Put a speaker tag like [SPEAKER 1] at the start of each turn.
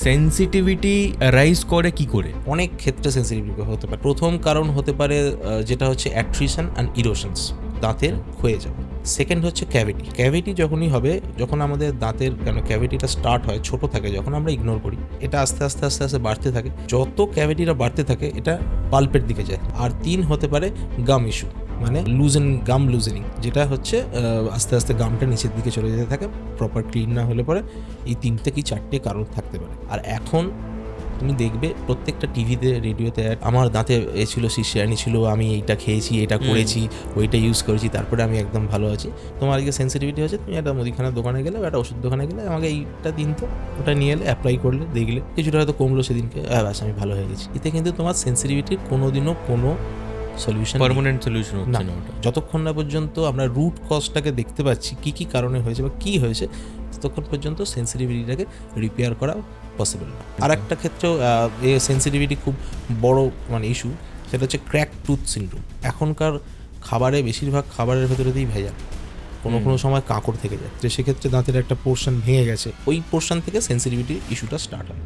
[SPEAKER 1] Sensitivity rise করে কি করে?
[SPEAKER 2] অনেক ক্ষেত্রে সেন্সিটিভিটি হতে পারে। প্রথম কারণ হতে পারে যেটা হচ্ছে অ্যাট্রিশন অ্যান্ড ইরোশনস, দাঁতের ক্ষয়ে যাবে। সেকেন্ড হচ্ছে ক্যাভিটি যখনই হবে, যখন আমাদের দাঁতের ক্যাভিটিটা স্টার্ট হয় ছোট থাকে, যখন আমরা ইগনোর করি, এটা আস্তে আস্তে আস্তে আস্তে বাড়তে থাকে। যত ক্যাভিটিটা বাড়তে থাকে এটা পাল্পের দিকে যায়। আর 3 হতে পারে গাম ইস্যু, মানে গাম লুজেনিং, যেটা হচ্ছে আস্তে আস্তে গামটা নিচের দিকে চলে যেতে থাকে, প্রপার ক্লিন না হলে পরে এই 3টে কি 4টে কারণ থাকতে পারে। আর এখন তুমি দেখবে প্রত্যেকটা টিভিতে, রেডিওতে আমার দাঁতে এ ছিল, শিরশিরানি ছিল, আমি এইটা খেয়েছি, এটা করেছি, ওইটা ইউজ করেছি, তারপরে আমি একদম ভালো আছি। তোমার আজকে সেন্সিটিভিটি হচ্ছে, তুমি একটা মুদিখানার দোকানে গেলে বা একটা ওষুধ দোকানে গেলে, আমাকে এইটা দিন তো, ওটা নিয়ে এলে, অ্যাপ্লাই করলে, দেখলে কিছুটা হয়তো কমলো সেদিনকে, ব্যাস আমি ভালো হয়ে গেছি। এতে কিন্তু তোমার সেন্সিটিভিটির কোনোদিনও কোনো সলিউশন,
[SPEAKER 1] পার্মানেন্ট সলিউশন হচ্ছে না ওটা।
[SPEAKER 2] যতক্ষণ না পর্যন্ত আমরা রুট কজটাকে দেখতে পাচ্ছি, কি কি কারণে হয়েছে বা কি হয়েছে, ততক্ষণ পর্যন্ত সেন্সিটিভিটিটাকে রিপেয়ার করা পসিবল না। আর একটা ক্ষেত্রেও এই সেন্সিটিভিটি খুব বড় ইস্যু, সেটা হচ্ছে ক্র্যাক টুথ সিনড্রোম। এখনকার খাবারে, বেশিরভাগ খাবারের ভেতরেতেই ভেজাল, কোনো সময় কাঁকড় থেকে যায়, তো সেক্ষেত্রে দাঁতের একটা পোর্শন ভেঙে গেছে, ওই পোর্শন থেকে সেন্সিটিভিটির ইস্যুটা স্টার্ট হয়।